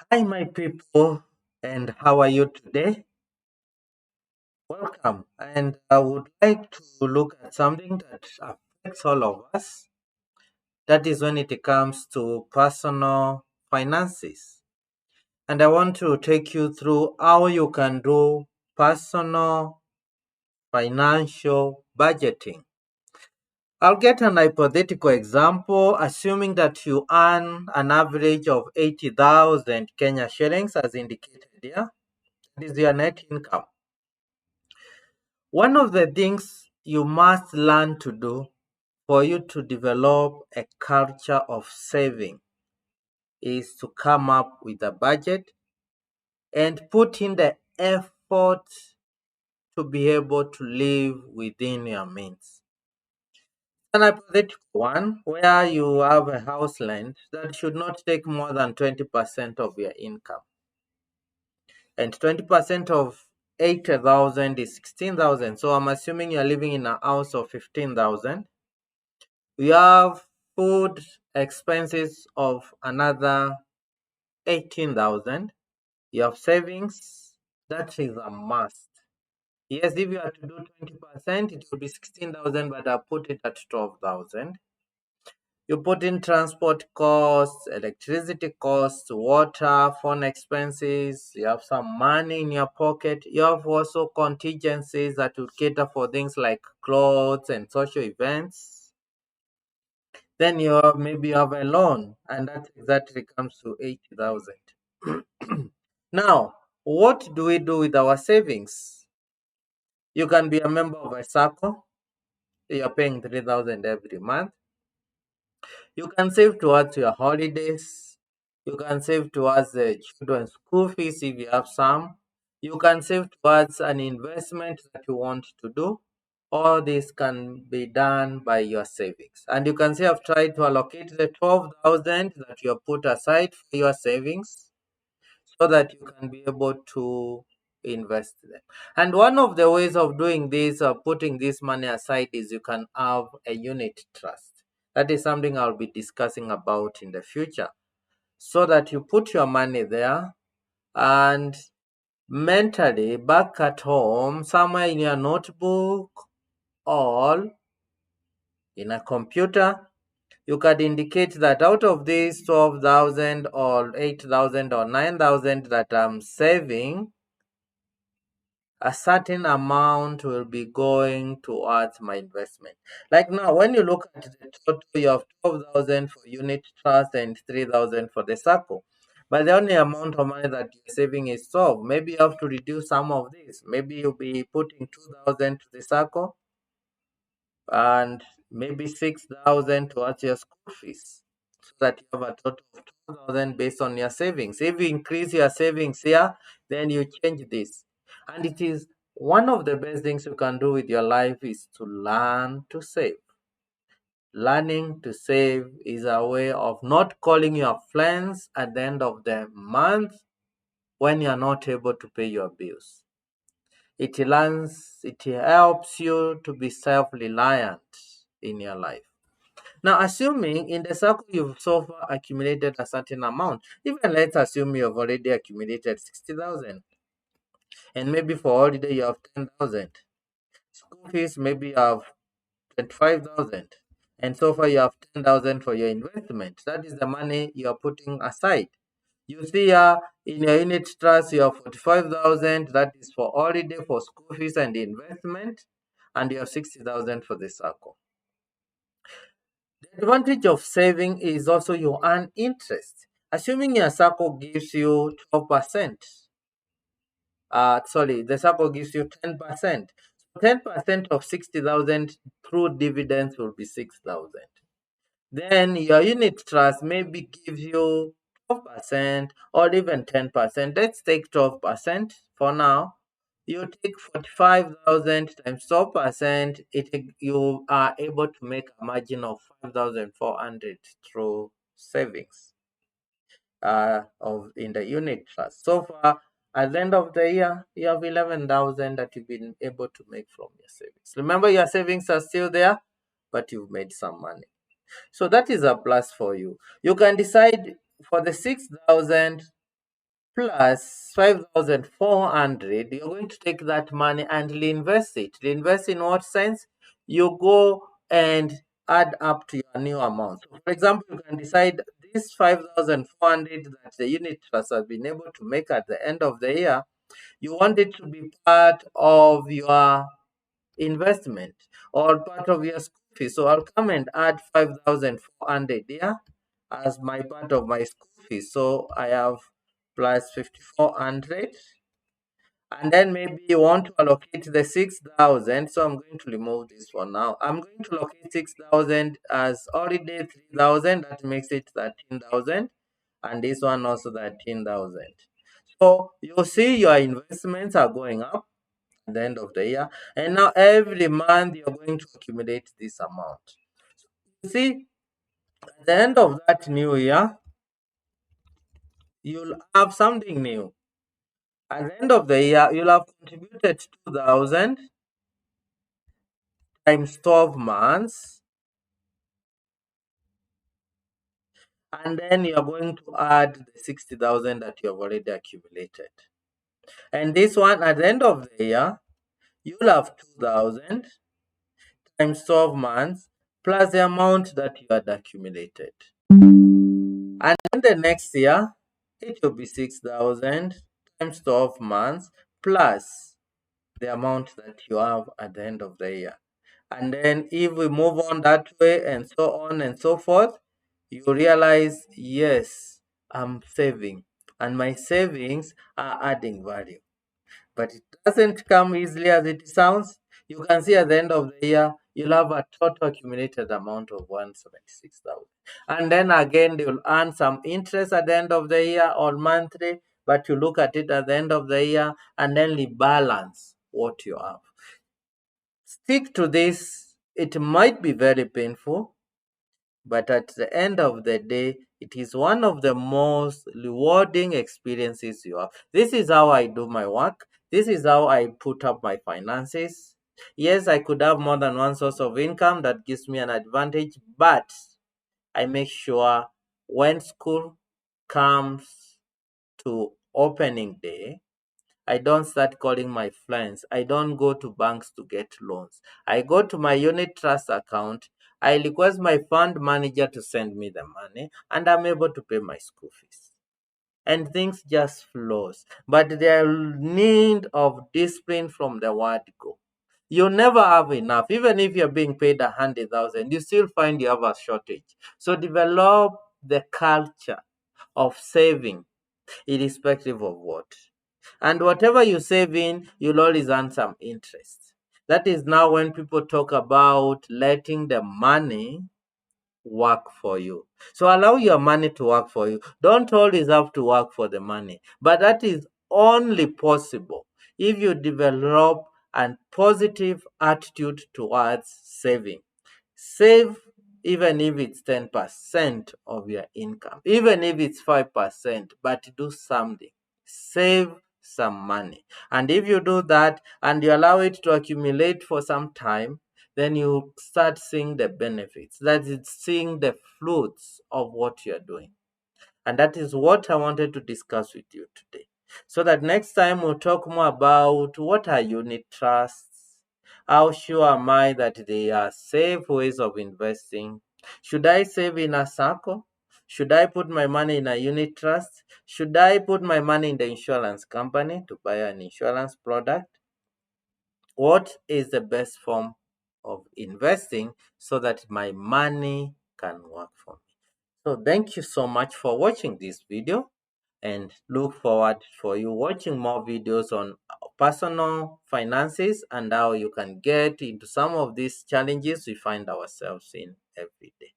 Hi, my people, and how are you today? Welcome. And I would like to look at something that affects all of us. That is when it comes to personal finances. And I want to take you through how you can do personal financial budgeting. I'll get an hypothetical example, assuming that you earn an average of 80,000 Kenya shillings as indicated here. That is your net income. One of the things you must learn to do for you to develop a culture of saving is to come up with a budget and put in the effort to be able to live within your means. An hypothetical one where you have a house rent that should not take more than 20% of your income. And 20% of 80,000 is 16,000. So I'm assuming you're living in a house of 15,000. You have food expenses of another 18,000. You have savings. That is a must. Yes, if you are to do 20%, it will be 16,000, but I'll put it at 12,000. You put in transport costs, electricity costs, water, phone expenses. You have some money in your pocket. You have also contingencies that will cater for things like clothes and social events. Then you have maybe you have a loan, and that exactly comes to 80,000. Now, what do we do with our savings? You can be a member of a circle. You're paying 3,000 every month. You can save towards your holidays. You can save towards the children's school fees if you have some. You can save towards an investment that you want to do. All this can be done by your savings. And you can say I've tried to allocate the 12,000 that you have put aside for your savings so that you can be able to invest them. And one of the ways of doing this or putting this money aside is you can have a unit trust. That is something I'll be discussing about in the future. So that you put your money there and mentally back at home, somewhere in your notebook or in a computer, you can indicate that out of these 12,000 or 8,000 or 9,000 that I'm saving, a certain amount will be going towards my investment. Like now, when you look at the total, you have 12,000 for unit trust and 3,000 for the circle. But the only amount of money that you're saving is 12. Maybe you have to reduce some of this. Maybe you'll be putting 2,000 to the circle and maybe 6,000 towards your school fees, so that you have a total of 2,000 based on your savings. If you increase your savings here, then you change this. And it is one of the best things you can do with your life is to learn to save. Learning to save is a way of not calling your friends at the end of the month when you're not able to pay your bills. It helps you to be self-reliant in your life. Now, assuming in the circle you've so far accumulated a certain amount, even let's assume you have already accumulated 60,000, and maybe for holiday you have 10,000. School fees maybe you have 25,000, and so far you have 10,000 for your investment. That is the money you are putting aside. You see here in your unit trust you have 45,000. That is for holiday, for school fees and investment, and you have 60,000 for the circle. The advantage of saving is also you earn interest. Assuming your circle gives you 12%, sorry, the circle gives you 10%. 10% of 60,000 through dividends will be 6,000. Then your unit trust maybe gives you 12% or even 10%. Let's take 12% for now. You take 45,000 times 12%, you are able to make a margin of 5,400 through savings of in the unit trust. So far, at the end of the year, you have 11,000 that you've been able to make from your savings. Remember, your savings are still there, but you've made some money. So that is a plus for you. You can decide for the 6,000 plus 5,400, you're going to take that money and reinvest it. Reinvest in what sense? You go and add up to your new amount. So for example, you can decide this 5,400 that the unit trust has been able to make at the end of the year, you want it to be part of your investment or part of your school fee. So I'll come and add 5,400 here as my part of my school fee. So I have plus 5,400. And then maybe you want to allocate the 6,000. So I'm going to remove this for now. I'm going to allocate 6,000 as holiday 3,000. That makes it 13,000. And this one also 13,000. So you see your investments are going up at the end of the year. And now every month you're going to accumulate this amount. You see, at the end of that new year, you'll have something new. At the end of the year, you'll have contributed 2,000 times 12 months. And then you're going to add the 60,000 that you have already accumulated. And this one, at the end of the year, you'll have 2,000 times 12 months plus the amount that you had accumulated. And then the next year, it will be 6,000 times 12 months plus the amount that you have at the end of the year. And then if we move on that way and so on and so forth, you realize, yes, I'm saving and my savings are adding value. But it doesn't come easily as it sounds. You can see at the end of the year, you'll have a total accumulated amount of 176,000. And then again, you'll earn some interest at the end of the year or monthly, but you look at it at the end of the year and then rebalance what you have. Stick to this. It might be very painful, but at the end of the day, it is one of the most rewarding experiences you have. This is how I do my work. This is how I put up my finances. Yes, I could have more than one source of income that gives me an advantage, but I make sure when school comes to opening day, I don't start calling my friends. I don't go to banks to get loans. I go to my unit trust account. I request my fund manager to send me the money and I'm able to pay my school fees. And things just flows. But there need of discipline from the word go. You never have enough. Even if you're being paid 100,000, you still find you have a shortage. So develop the culture of saving irrespective of what. And whatever you save in, you'll always earn some interest. That is now when people talk about letting the money work for you. So allow your money to work for you. Don't always have to work for the money. But that is only possible if you develop a positive attitude towards saving. Save even if it's 10% of your income, even if it's 5%, but do something. Save some money. And if you do that and you allow it to accumulate for some time, then you start seeing the benefits. That is, seeing the fruits of what you're doing. And that is what I wanted to discuss with you today. So that next time we'll talk more about what are unit trusts, how sure am I that they are safe ways of investing? Should I save in a circle? Should I put my money in a unit trust? Should I put my money in the insurance company to buy an insurance product? What is the best form of investing so that my money can work for me? So thank you so much for watching this video and look forward for you watching more videos on personal finances and how you can get into some of these challenges we find ourselves in every day.